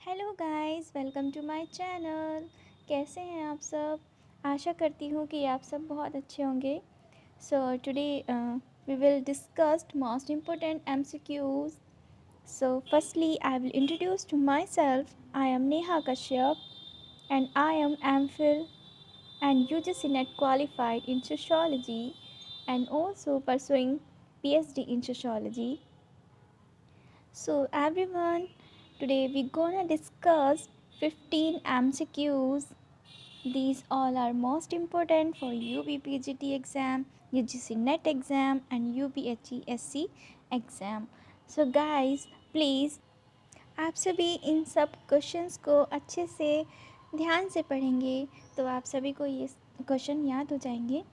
Hello guys, welcome to my channel. कैसे हैं आप सब? आशा करती हूँ कि आप सब बहुत अच्छे होंगे। So today we will discuss most important MCQs. So firstly, I will introduce to myself. I am Neha Kashyap and I am MPhil and UGC NET qualified in sociology and also pursuing PhD in sociology. So everyone, today we gonna discuss 15 MCQs. These all are most important for UPPGT exam, UGC NET exam and UPHESC exam. So guys, please आप सभी इन सब questions को अच्छे से ध्यान से पढ़ेंगे तो आप सभी को ये क्वेश्चन याद हो जाएंगे.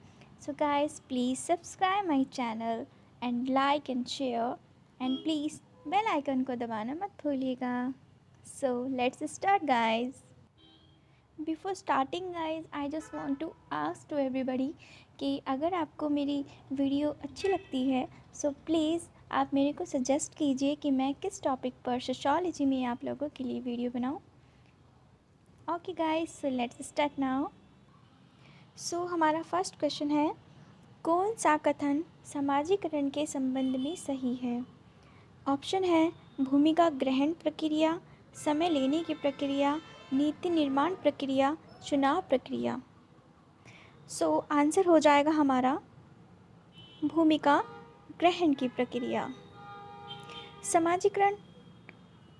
So guys, please subscribe my channel and like and share and please bell icon को दबाना मत भूलिएगा. So let's start guys. Before starting guys, I just want to ask to everybody कि अगर आपको मेरी वीडियो अच्छी लगती है सो प्लीज़ आप मेरे को सजेस्ट कीजिए कि मैं किस टॉपिक पर सोशियोलॉजी में आप लोगों के लिए वीडियो बनाऊं. Okay guys, so let's start now. So हमारा फर्स्ट क्वेश्चन है, कौन सा कथन समाजीकरण के संबंध में सही है? ऑप्शन है भूमिका ग्रहण प्रक्रिया, समय लेने की प्रक्रिया, नीति निर्माण प्रक्रिया, चुनाव प्रक्रिया. सो आंसर हो जाएगा हमारा भूमिका ग्रहण की प्रक्रिया. समाजीकरण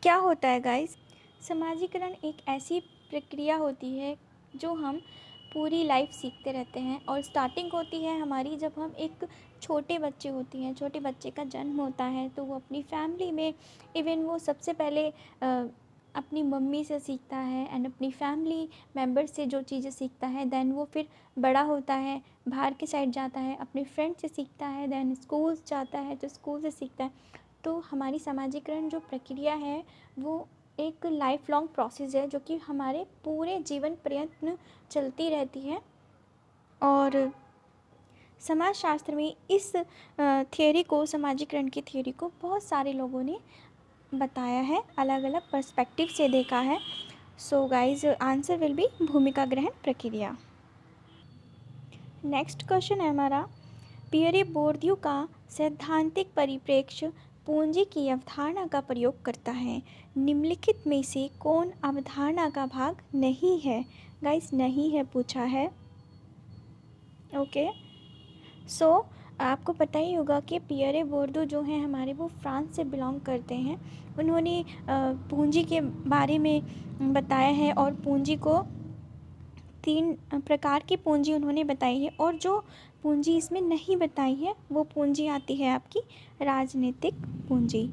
क्या होता है गाइस? समाजीकरण एक ऐसी प्रक्रिया होती है जो हम पूरी लाइफ सीखते रहते हैं और स्टार्टिंग होती है हमारी जब हम एक छोटे बच्चे होती हैं. छोटे बच्चे का जन्म होता है तो वो अपनी फैमिली में इवन वो सबसे पहले अपनी मम्मी से सीखता है एंड अपनी फैमिली मेम्बर से जो चीज़ें सीखता है. देन वो फिर बड़ा होता है, बाहर के साइड जाता है, अपने फ्रेंड से सीखता है, देन स्कूल जाता है तो स्कूल से सीखता है. तो हमारी समाजीकरण जो प्रक्रिया है वो एक लाइफ लॉन्ग प्रोसेस है जो कि हमारे पूरे जीवन पर्यंत चलती रहती है. और समाजशास्त्र में इस थियोरी को, समाजीकरण की थियोरी को बहुत सारे लोगों ने बताया है, अलग अलग पर्सपेक्टिव से देखा है. So guys, answer will be भूमिका ग्रहण प्रक्रिया. नेक्स्ट क्वेश्चन है हमारा, पियरे बोर्दियू का सैद्धांतिक परिप्रेक्ष्य पूंजी की अवधारणा का प्रयोग करता है. निम्नलिखित में से कौन अवधारणा का भाग नहीं है? गाइस, नहीं है पूछा है. ओके, सो आपको पता ही होगा कि पियरे बोर्दियू जो हैं हमारे, वो फ्रांस से बिलोंग करते हैं. उन्होंने पूंजी के बारे में बताया है और पूंजी को 3 प्रकार की पूंजी उन्होंने बताई है. और जो पूंजी इसमें नहीं बताई है वो पूंजी आती है आपकी राजनीतिक पूंजी.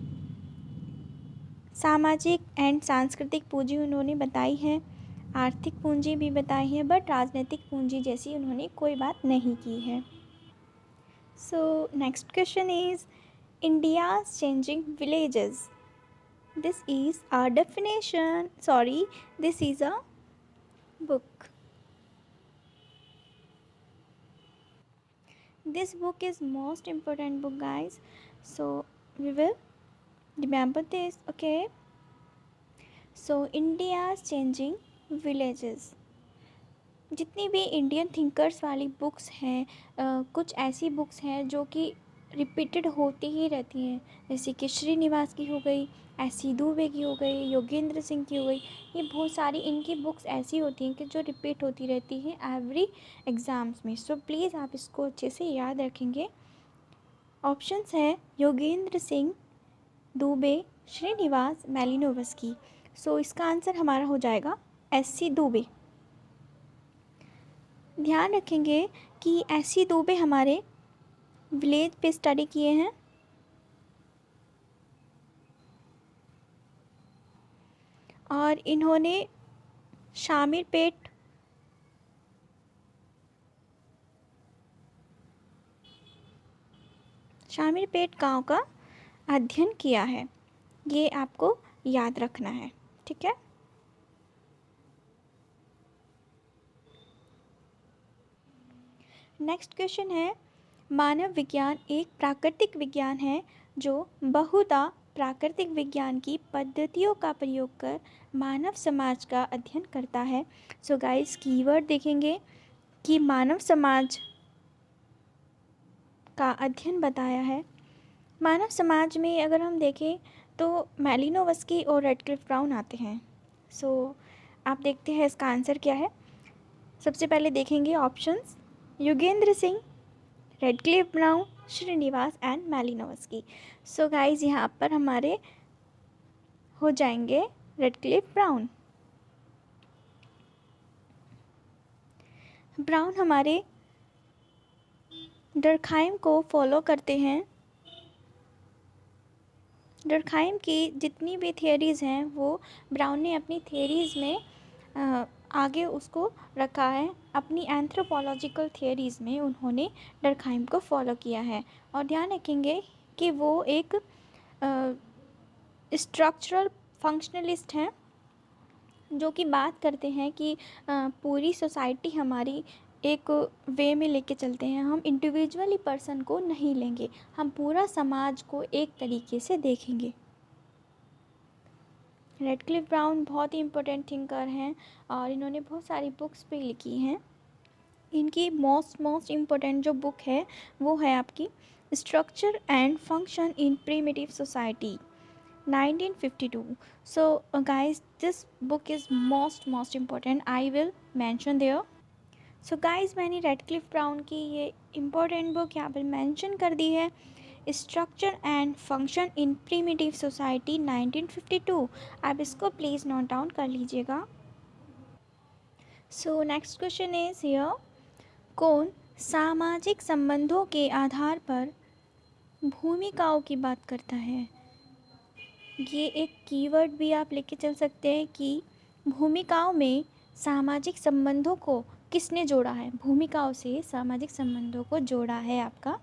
सामाजिक एंड सांस्कृतिक पूंजी उन्होंने बताई है, आर्थिक पूंजी भी बताई है, बट राजनीतिक पूंजी जैसी उन्होंने कोई बात नहीं की है. So next question is, India's changing villages. This is a definition, sorry, this is a book. This book is most important book guys, so we will remember this. Okay, so India's changing villages. जितनी भी Indian thinkers वाली books हैं, कुछ ऐसी books हैं जो कि repeated होती ही रहती हैं, जैसे कि श्रीनिवास की हो गई, ऐसी दुबे की हो गई, योगेंद्र सिंह की हो गई. ये बहुत सारी इनकी बुक्स ऐसी होती हैं कि जो रिपीट होती रहती हैं एवरी एग्ज़ाम्स में. सो प्लीज़ आप इसको अच्छे से याद रखेंगे. ऑप्शंस हैं योगेंद्र सिंह, दुबे, श्रीनिवास, मैलिनोवस्की. सो इसका आंसर हमारा हो जाएगा एस.सी. दुबे. ध्यान रखेंगे कि एस.सी. दुबे हमारे विलेज पे स्टडी किए हैं और इन्होंने शामिरपेट गांव का अध्ययन किया है. ये आपको याद रखना है, ठीक है. नेक्स्ट क्वेश्चन है, मानव विज्ञान एक प्राकृतिक विज्ञान है जो बहुधा प्राकृतिक विज्ञान की पद्धतियों का प्रयोग कर मानव समाज का अध्ययन करता है। सो गाइस, कीवर्ड देखेंगे कि मानव समाज का अध्ययन बताया है। मानव समाज में अगर हम देखें तो मैलिनोवस्की और रेडक्लिफ ब्राउन आते हैं। सो आप देखते हैं इसका आंसर क्या है। सबसे पहले देखेंगे options: Yugendra Singh, Radcliffe Brown, Srinivas and Malinowski. So guys, यहाँ पर हमारे हो जाएंगे रेडक्लिफ ब्राउन। ब्राउन हमारे डर्कहाइम को फॉलो करते हैं। डर्कहाइम की जितनी भी थियरीज़ हैं वो ब्राउन ने अपनी थियरीज़ में आगे उसको रखा है। अपनी एंथ्रोपोलॉजिकल थियरीज़ में उन्होंने डर्कहाइम को फॉलो किया है। और ध्यान रखेंगे कि वो एक स्ट्रक्चरल फंक्शनलिस्ट हैं, जो कि बात करते हैं कि पूरी सोसाइटी हमारी एक वे में लेके चलते हैं। हम इंडिविजुअली पर्सन को नहीं लेंगे, हम पूरा समाज को एक तरीके से देखेंगे। रेडक्लिफ ब्राउन बहुत ही इम्पोर्टेंट थिंकर हैं और इन्होंने बहुत सारी बुक्स भी लिखी हैं। इनकी मोस्ट इम्पोर्टेंट जो बुक है वो है आपकी structure and function in primitive society 1952. So guys, this book is most important. I will mention there. So guys, मैंने रेडक्लिफ ब्राउन की ये इम्पोर्टेंट बुक यहाँ पर मेंशन कर दी है, structure and function in primitive society 1952। आप इसको प्लीज़ नोट डाउन कर लीजिएगा। So next question is here, कौन सामाजिक संबंधों के आधार पर भूमिकाओं की बात करता है? ये एक कीवर्ड भी आप लेके चल सकते हैं कि भूमिकाओं में सामाजिक संबंधों को किसने जोड़ा है। भूमिकाओं से सामाजिक संबंधों को जोड़ा है आपका,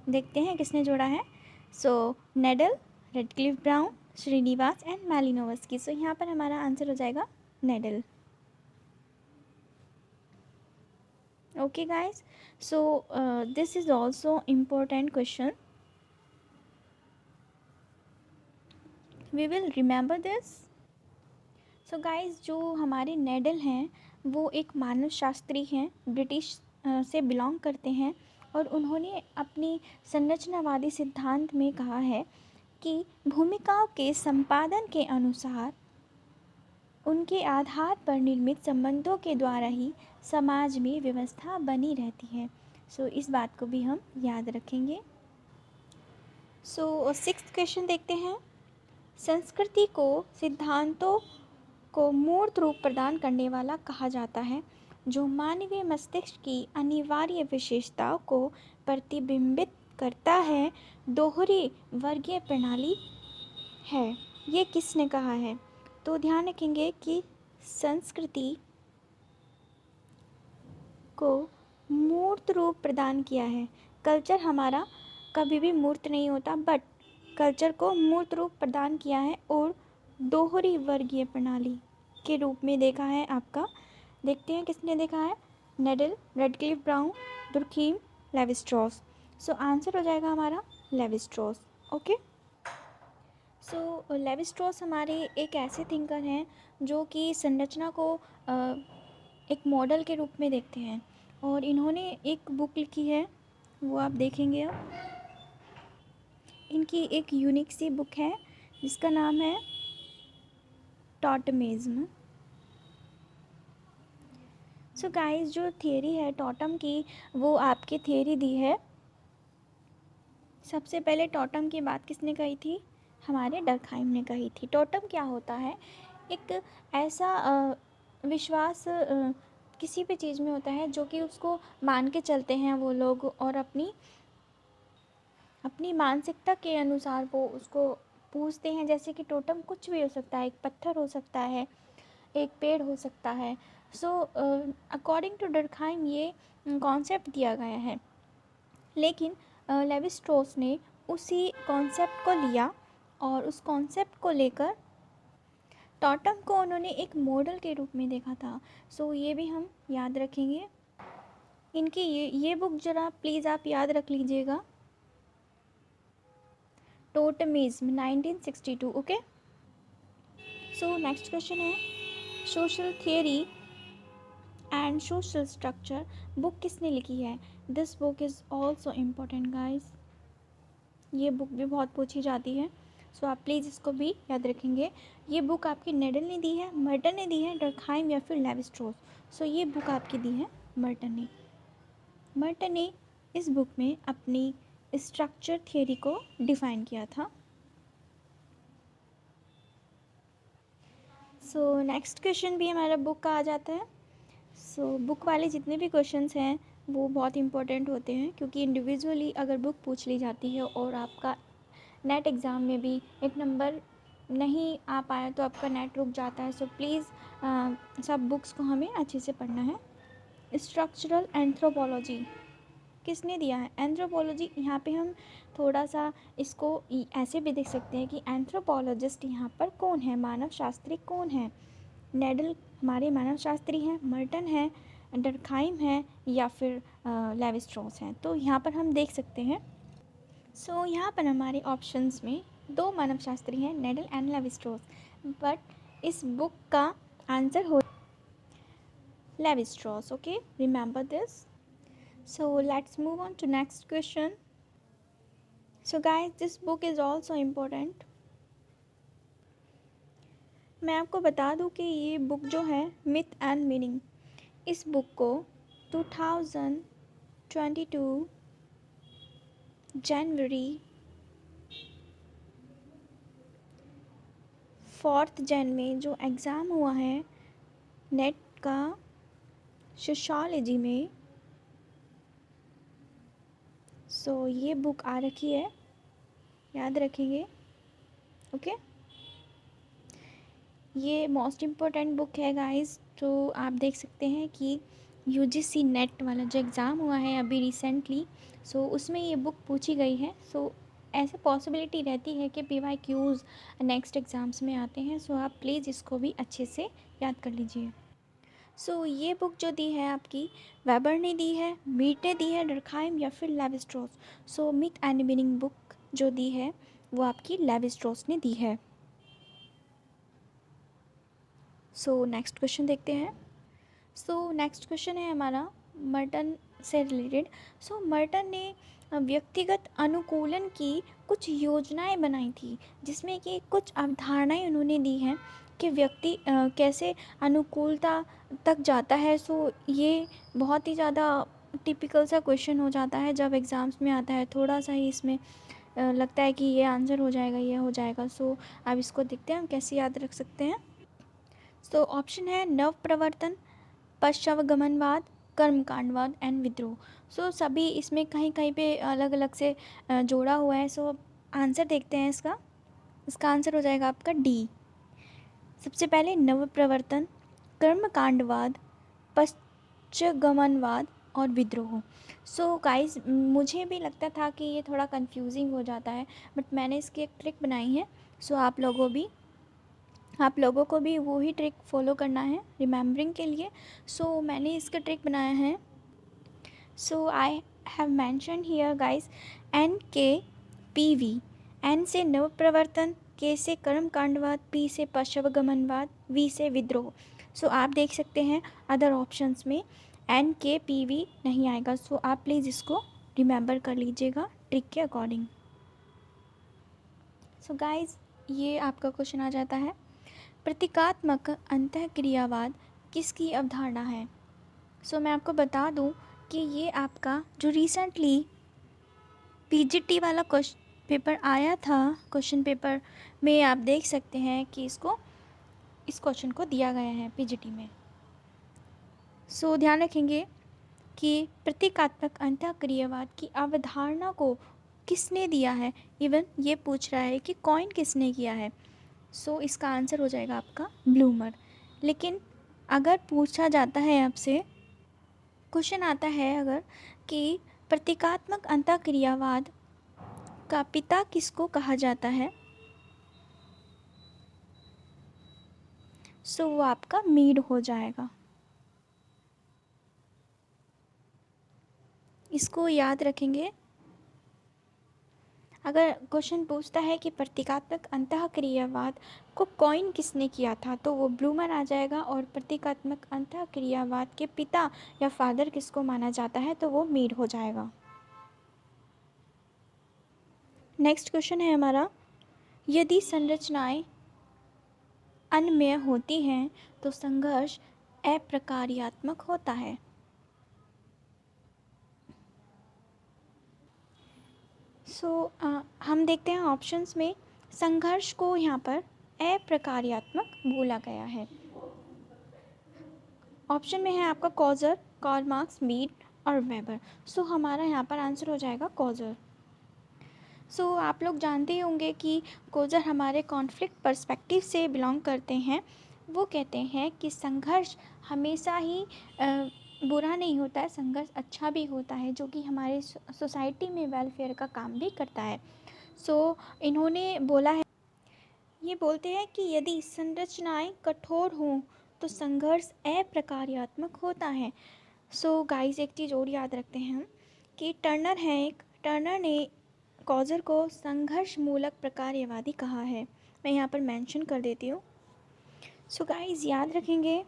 देखते हैं किसने जोड़ा है। So Nadel, Radcliffe Brown, Srinivas and Malinowski. So यहाँ पर हमारा आंसर हो जाएगा Nadel. Okay guys, so this is also important question, we will remember this. So guys, जो हमारे नेडल हैं वो एक मानव शास्त्री हैं, ब्रिटिश से बिलोंग करते हैं। और उन्होंने अपनी संरचनावादी सिद्धांत में कहा है कि भूमिकाओं के संपादन के अनुसार उनके आधार पर निर्मित संबंधों के द्वारा ही समाज में व्यवस्था बनी रहती है। सो इस बात को भी हम याद रखेंगे। सो सिक्स्थ क्वेश्चन देखते हैं, संस्कृति को सिद्धांतों को मूर्त रूप प्रदान करने वाला कहा जाता है, जो मानवीय मस्तिष्क की अनिवार्य विशेषताओं को प्रतिबिंबित करता है, दोहरी वर्गीय प्रणाली है। ये किसने कहा है? तो ध्यान रखेंगे कि संस्कृति को मूर्त रूप प्रदान किया है। कल्चर हमारा कभी भी मूर्त नहीं होता, बट कल्चर को मूर्त रूप प्रदान किया है और दोहरी वर्गीय प्रणाली के रूप में देखा है आपका। देखते हैं किसने देखा है, Nadel, Radcliffe Brown, Durkheim, Levi Strauss. So answer हो जाएगा हमारा लेवी-स्ट्रॉस। ओके, सो लेवी-स्ट्रॉस हमारे एक ऐसे थिंकर हैं जो कि संरचना को एक मॉडल के रूप में देखते हैं। और इन्होंने एक बुक लिखी है, वो आप देखेंगे। अब इनकी एक यूनिक सी बुक है जिसका नाम है टॉटमिज्म। सो गाइस, जो थियरी है टॉटम की वो आपकी थियरी दी है। सबसे पहले टॉटम की बात किसने कही थी? हमारे डर्कहाइम ने कही थी। टॉटम क्या होता है? एक ऐसा विश्वास किसी भी चीज़ में होता है जो कि उसको मान के चलते हैं वो लोग, और अपनी मानसिकता के अनुसार वो उसको पूजते हैं। जैसे कि टोटम कुछ भी हो सकता है, एक पत्थर हो सकता है, एक पेड़ हो सकता है। सो अकॉर्डिंग टू डर्कहाइम ये कॉन्सेप्ट दिया गया है, लेकिन लेवी-स्ट्रॉस ने उसी कॉन्सेप्ट को लिया और उस कॉन्सेप्ट को लेकर टॉटम को उन्होंने एक मॉडल के रूप में देखा था। सो ये भी हम याद रखेंगे। इनकी ये बुक ज़रा प्लीज़ आप याद रख लीजिएगा, टोटमिज्म 1962. ओके, सो नेक्स्ट क्वेश्चन है social theory and social structure book किसने लिखी है? This book is also important guys, ये बुक भी बहुत पूछी जाती है, सो आप प्लीज़ इसको भी याद रखेंगे। ये बुक आपकी नेडल ने दी है, मर्टन ने दी है, डर्कहाइम या फिर लेवी स्ट्रॉस। सो ये बुक आपकी दी है मर्टन ने। मर्टन ने इस बुक में अपनी स्ट्रक्चर थियरी को डिफाइन किया था। सो नेक्स्ट क्वेश्चन भी हमारा बुक का आ जाता है। सो बुक वाले जितने भी क्वेश्चंस हैं वो बहुत इंपॉर्टेंट होते हैं, क्योंकि इंडिविजुअली अगर बुक पूछ ली जाती है और आपका नेट एग्ज़ाम में भी एक नंबर नहीं आ पाया तो आपका नेट रुक जाता है। सो प्लीज़ सब बुक्स को हमें अच्छे से पढ़ना है। स्ट्रक्चरल एंथ्रोपोलॉजी किसने दिया है? एंथ्रोपोलॉजी, यहाँ पे हम थोड़ा सा इसको ऐसे भी देख सकते हैं कि एंथ्रोपोलॉजिस्ट यहाँ पर कौन है, मानव शास्त्री कौन है? नेडल हमारे मानव शास्त्री हैं, मर्टन है, डर्कहाइम है या फिर लेवी स्ट्रॉस हैं। तो यहाँ पर हम देख सकते हैं। सो यहाँ पर हमारे ऑप्शंस में दो मानव शास्त्री हैं, needle and Levi Strauss, but इस बुक का आंसर हो Levi Strauss. Okay, remember this. So let's move on to next question. So guys, this book is also important. मैं आपको बता दूं कि ये बुक जो है मिथ एंड मीनिंग, इस बुक को 2022 जनवरी 4 जन में जो एग्ज़ाम हुआ है नेट का सोशियोलॉजी में, सो ये बुक आ रखी है, याद रखेंगे। ओके, ये मोस्ट इम्पोर्टेंट बुक है गाइस। तो आप देख सकते हैं कि यूजीसी नेट वाला जो एग्ज़ाम हुआ है अभी रिसेंटली, सो उसमें ये बुक पूछी गई है। सो ऐसे पॉसिबिलिटी रहती है कि PYQs नेक्स्ट एग्ज़ाम्स में आते हैं। सो आप प्लीज़ इसको भी अच्छे से याद कर लीजिए। सो ये बुक जो दी है आपकी वेबर ने दी है, मीट ने दी है, डर्कहाइम या फिर Levi Strauss. So myth and meaning book जो दी है वो आपकी लेवी स्ट्रॉस ने दी है। सो नेक्स्ट क्वेश्चन देखते हैं। सो नेक्स्ट क्वेश्चन है हमारा मर्टन से रिलेटेड। सो मर्टन ने व्यक्तिगत अनुकूलन की कुछ योजनाएं बनाई थी, जिसमें कि कुछ अवधारणाएं उन्होंने दी हैं कि व्यक्ति कैसे अनुकूलता तक जाता है। सो ये बहुत ही ज़्यादा टिपिकल सा क्वेश्चन हो जाता है जब एग्ज़ाम्स में आता है, थोड़ा सा ही इसमें लगता है कि ये आंसर हो जाएगा, ये हो जाएगा। सो अब इसको देखते हैं हम कैसे याद रख सकते हैं। सो ऑप्शन है नव प्रवर्तन, पश्चावगमनवाद, कर्मकांडवाद एंड विद्रोह। सो सभी इसमें कहीं कहीं पे अलग अलग से जोड़ा हुआ है। सो आंसर देखते हैं इसका आंसर हो जाएगा आपका डी। सबसे पहले नव प्रवर्तन, कर्मकांडवाद, पश्चगमनवाद और विद्रोह। सो गाइस, मुझे भी लगता था कि ये थोड़ा कंफ्यूजिंग हो जाता है, बट मैंने इसकी एक ट्रिक बनाई है। सो आप लोगों को भी वही ट्रिक फॉलो करना है रिमेम्बरिंग के लिए। सो मैंने इसका ट्रिक बनाया है। So I have mention here guys NKPV। N से नव प्रवर्तन, K से कर्मकांडवाद, P से पश्चावगमनवाद, V से विद्रोह। सो आप देख सकते हैं अदर ऑप्शंस में NKPV नहीं आएगा। सो आप प्लीज़ इसको रिमेंबर कर लीजिएगा ट्रिक के अकॉर्डिंग। सो गाइस, ये आपका क्वेश्चन आ जाता है, प्रतीकात्मक अंतःक्रियावाद किसकी अवधारणा है? सो मैं आपको बता दूं कि ये आपका जो रिसेंटली PGT वाला क्वेश्चन पेपर आया था, क्वेश्चन पेपर में आप देख सकते हैं कि इस क्वेश्चन को दिया गया है PGT में। सो ध्यान रखेंगे कि प्रतीकात्मक अंतःक्रियावाद की अवधारणा को किसने दिया है। इवन ये पूछ रहा है कि कॉइन किसने किया है। सो इसका आंसर हो जाएगा आपका ब्लूमर। लेकिन अगर पूछा जाता है आपसे, क्वेश्चन आता है अगर कि प्रतीकात्मक अंतःक्रियावाद का पिता किसको कहा जाता है, सो वो आपका मीड हो जाएगा। इसको याद रखेंगे। अगर क्वेश्चन पूछता है कि प्रतीकात्मक अंतःक्रियावाद को कॉइन किसने किया था, तो वो ब्लूमर आ जाएगा। और प्रतीकात्मक अंतःक्रियावाद के पिता या फादर किसको माना जाता है, तो वो मीड हो जाएगा। नेक्स्ट क्वेश्चन है हमारा, यदि संरचनाएं अनमेय होती हैं तो संघर्ष अप्रकार्यात्मक होता है। हम देखते हैं ऑप्शंस में संघर्ष को यहाँ पर अप्रकार्यात्मक बोला गया है। ऑप्शन में है आपका कॉजर, कार्ल मार्क्स, मीड और वेबर। हमारा यहाँ पर आंसर हो जाएगा कॉजर। आप लोग जानते ही होंगे कि कोजर हमारे कॉन्फ्लिक्ट पर्सपेक्टिव से बिलोंग करते हैं। वो कहते हैं कि संघर्ष हमेशा ही बुरा नहीं होता है, संघर्ष अच्छा भी होता है, जो कि हमारे सोसाइटी में वेलफेयर का काम भी करता है। इन्होंने बोला है, ये बोलते हैं कि यदि संरचनाएं कठोर हों तो संघर्ष अप्रकार्यात्मक होता है। गाइस, एक चीज़ और याद रखते हैं हम कि टर्नर ने कॉजर को संघर्ष मूलक प्रकार्यवादी कहा है। मैं यहाँ पर मेंशन कर देती हूँ। गाइस, याद रखेंगे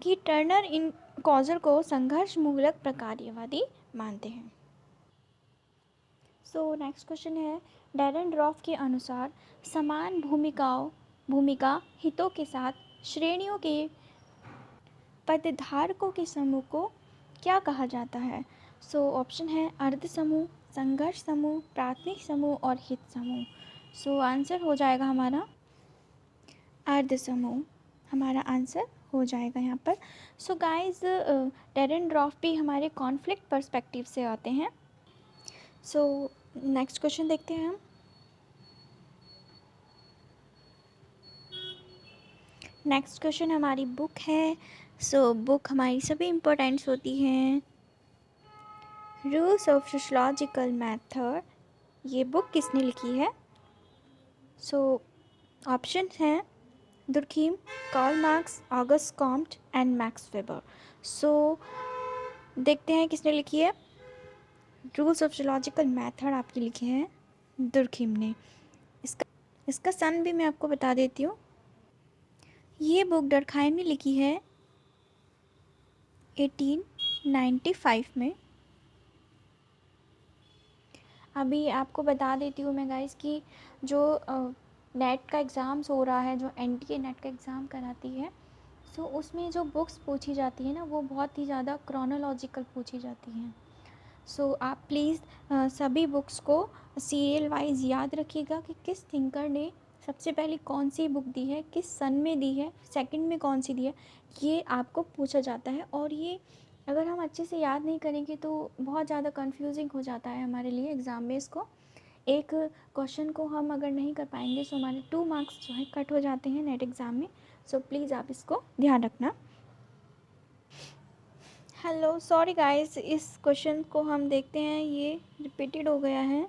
कि टर्नर इन कॉजर को संघर्ष मूलक प्रकार्यवादी मानते हैं। नेक्स्ट क्वेश्चन है, डेरेनड्रॉफ के अनुसार समान भूमिका हितों के साथ श्रेणियों के पदधारकों के समूह को क्या कहा जाता है? ऑप्शन है अर्ध समूह, संघर्ष समूह, प्राथमिक समूह और हित समूह। आंसर हो जाएगा हमारा अर्ध समूह, हमारा आंसर हो जाएगा यहाँ पर। गाइस, डेरेनड्रॉफ भी हमारे कॉन्फ्लिक्ट पर्सपेक्टिव से आते हैं। नेक्स्ट क्वेश्चन देखते हैं हम। नेक्स्ट क्वेश्चन हमारी बुक है। बुक हमारी सभी इम्पोर्टेंट्स होती हैं। रूल्स ऑफ सोशलॉजिकल मेथड, ये बुक किसने लिखी है? ऑप्शन हैं Durkheim, Karl Marx, Auguste Comte and Max Weber. देखते हैं किसने लिखी है। रूल्स ऑफ सोशलॉजिकल मेथड आपकी लिखे हैं दुर्खीम ने। इसका सन भी मैं आपको बता देती हूँ। ये बुक डर्खाइम ने लिखी है 1895 में। अभी आपको बता देती हूँ मैं गाइस कि जो नेट का एग्ज़ाम्स हो रहा है, जो एनटीए नेट का एग्ज़ाम कराती है, उसमें जो बुक्स पूछी जाती है ना, वो बहुत ही ज़्यादा क्रोनोलॉजिकल पूछी जाती हैं। आप प्लीज़ सभी बुक्स को सीरियल वाइज याद रखिएगा कि किस थिंकर ने सबसे पहले कौन सी बुक दी है, किस सन में दी है, सेकंड में कौन सी दी है, ये आपको पूछा जाता है। और ये अगर हम अच्छे से याद नहीं करेंगे तो बहुत ज़्यादा कंफ्यूजिंग हो जाता है हमारे लिए एग्ज़ाम में। इसको एक क्वेश्चन को हम अगर नहीं कर पाएंगे तो हमारे 2 मार्क्स जो है कट हो जाते हैं नेट एग्ज़ाम में। प्लीज़ आप इसको ध्यान रखना। हेलो, सॉरी गाइस, इस क्वेश्चन को हम देखते हैं, ये रिपीटेड हो गया है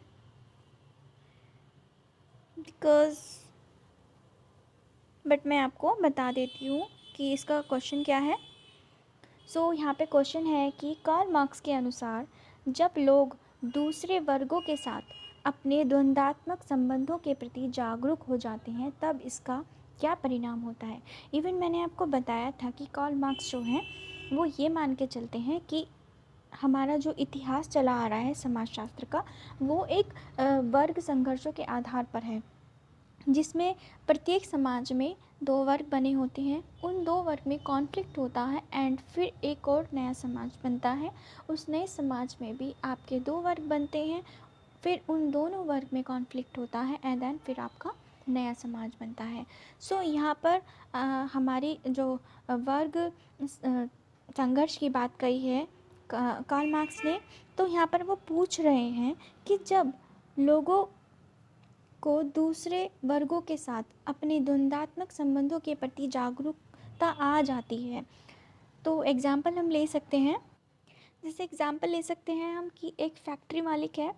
बट मैं आपको बता देती हूँ कि इसका क्वेश्चन क्या है। यहाँ पे क्वेश्चन है कि कार्ल मार्क्स के अनुसार जब लोग दूसरे वर्गों के साथ अपने द्वंद्वात्मक संबंधों के प्रति जागरूक हो जाते हैं तब इसका क्या परिणाम होता है। इवन मैंने आपको बताया था कि कार्ल मार्क्स जो हैं वो ये मान के चलते हैं कि हमारा जो इतिहास चला आ रहा है समाजशास्त्र का, वो एक वर्ग संघर्षों के आधार पर है, जिसमें प्रत्येक समाज में 2 वर्ग बने होते हैं, उन 2 वर्ग में कॉन्फ्लिक्ट होता है एंड फिर एक और नया समाज बनता है। उस नए समाज में भी आपके 2 वर्ग बनते हैं, फिर उन दोनों वर्ग में कॉन्फ्लिक्ट होता है एंड देन फिर आपका नया समाज बनता है। यहाँ पर हमारी जो वर्ग संघर्ष की बात कही है कार्ल मार्क्स ने, तो यहाँ पर वो पूछ रहे हैं कि जब लोगों को दूसरे वर्गों के साथ अपने द्वंद्वात्मक संबंधों के प्रति जागरूकता आ जाती है, तो एग्ज़ाम्पल हम ले सकते हैं। जैसे एग्ज़ाम्पल ले सकते हैं हम कि एक फैक्ट्री मालिक है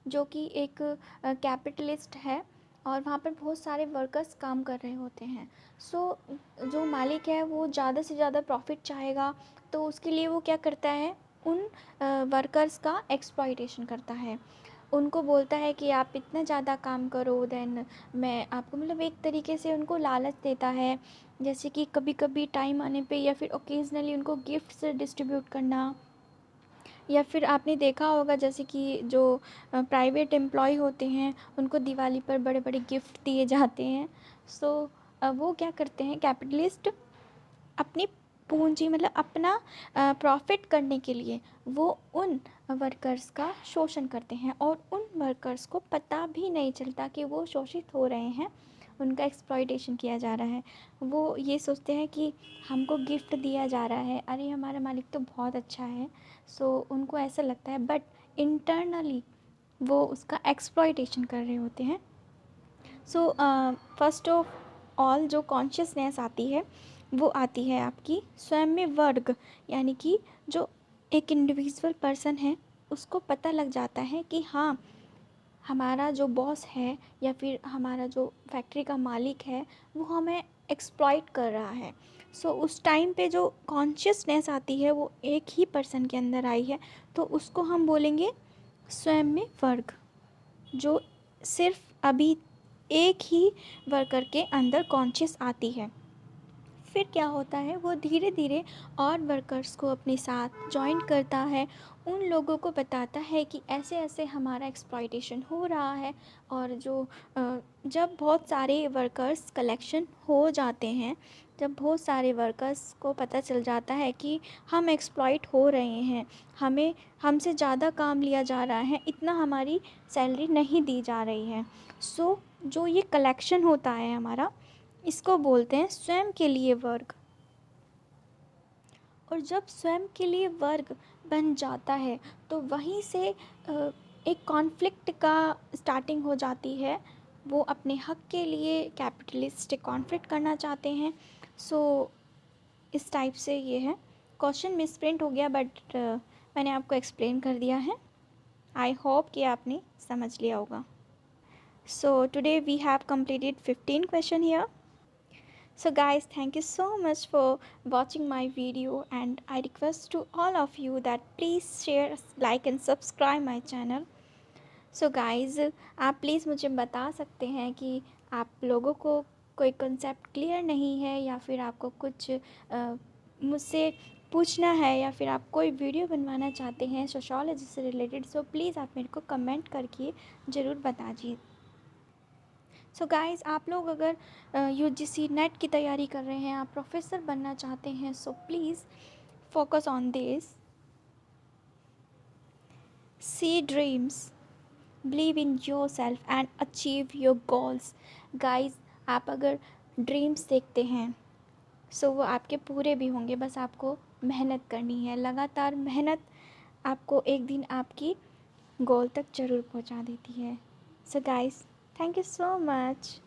जो कि एक कैपिटलिस्ट है और वहाँ पर बहुत सारे वर्कर्स काम कर रहे होते हैं। जो मालिक है वो ज़्यादा से ज़्यादा प्रॉफिट चाहेगा, तो उसके लिए वो क्या करता है, उन वर्कर्स का एक्सप्लॉइटेशन करता है, उनको बोलता है कि आप इतना ज़्यादा काम करो, देन मैं आपको, मतलब एक तरीके से उनको लालच देता है। जैसे कि कभी कभी टाइम आने पे या फिर ओकेजनली उनको गिफ्ट्स डिस्ट्रीब्यूट करना, या फिर आपने देखा होगा जैसे कि जो प्राइवेट एम्प्लॉय होते हैं उनको दिवाली पर बड़े बड़े गिफ्ट दिए जाते हैं। सो वो क्या करते हैं, कैपिटलिस्ट अपनी पूंजी, मतलब अपना प्रॉफिट करने के लिए वो उन वर्कर्स का शोषण करते हैं, और उन वर्कर्स को पता भी नहीं चलता कि वो शोषित हो रहे हैं, उनका एक्सप्लॉइटेशन किया जा रहा है। वो ये सोचते हैं कि हमको गिफ्ट दिया जा रहा है, अरे हमारा मालिक तो बहुत अच्छा है। सो उनको ऐसा लगता है, बट इंटरनली वो उसका एक्सप्लॉइटेशन कर रहे होते हैं। सो फर्स्ट ऑफ ऑल जो कॉन्शियसनेस आती है वो आती है आपकी स्वयं में वर्ग, यानी कि जो एक इंडिविजुअल पर्सन है उसको पता लग जाता है कि हाँ, हमारा जो बॉस है या फिर हमारा जो फैक्ट्री का मालिक है वो हमें एक्सप्लॉइट कर रहा है। सो उस टाइम पे जो कॉन्शियसनेस आती है वो एक ही पर्सन के अंदर आई है, तो उसको हम बोलेंगे स्वयं में वर्ग, जो सिर्फ अभी एक ही वर्कर के अंदर कॉन्शियस आती है। फिर क्या होता है, वो धीरे धीरे और वर्कर्स को अपने साथ जॉइन करता है, उन लोगों को बताता है कि ऐसे ऐसे हमारा एक्सप्लॉइटेशन हो रहा है। और जब बहुत सारे वर्कर्स कलेक्शन हो जाते हैं, जब बहुत सारे वर्कर्स को पता चल जाता है कि हम एक्सप्लॉइट हो रहे हैं, हमें हमसे ज़्यादा काम लिया जा रहा है, इतना हमारी सैलरी नहीं दी जा रही है। सो जो ये कलेक्शन होता है हमारा, इसको बोलते हैं स्वयं के लिए वर्ग। और जब स्वयं के लिए वर्ग बन जाता है तो वहीं से एक कॉन्फ्लिक्ट का स्टार्टिंग हो जाती है। वो अपने हक के लिए कैपिटलिस्ट कॉन्फ्लिक्ट करना चाहते हैं। सो इस टाइप से ये है। क्वेश्चन मिसप्रिंट हो गया, बट मैंने आपको एक्सप्लेन कर दिया है। आई होप कि आपने समझ लिया होगा। So today we have completed 15 question here. So guys, thank you so much for watching my video, and I request to all of you that please share, like and subscribe my channel. So guys, आप please मुझे बता सकते हैं कि आप लोगों को कोई कंसेप्ट क्लियर नहीं है, या फिर आपको कुछ मुझसे पूछना है, या फिर आप कोई वीडियो बनवाना चाहते हैं सोशोलॉजी से रिलेटेड। सो प्लीज़ आप मेरे को कमेंट करके ज़रूर बताइए। सो गाइस, आप लोग अगर यूजीसी नेट की तैयारी कर रहे हैं, आप प्रोफेसर बनना चाहते हैं, so please focus on this. See dreams, believe in yourself and achieve your goals. Guys, आप अगर ड्रीम्स देखते हैं सो वो आपके पूरे भी होंगे, बस आपको मेहनत करनी है। लगातार मेहनत आपको एक दिन आपकी गोल तक ज़रूर पहुंचा देती है। So guys, thank you so much.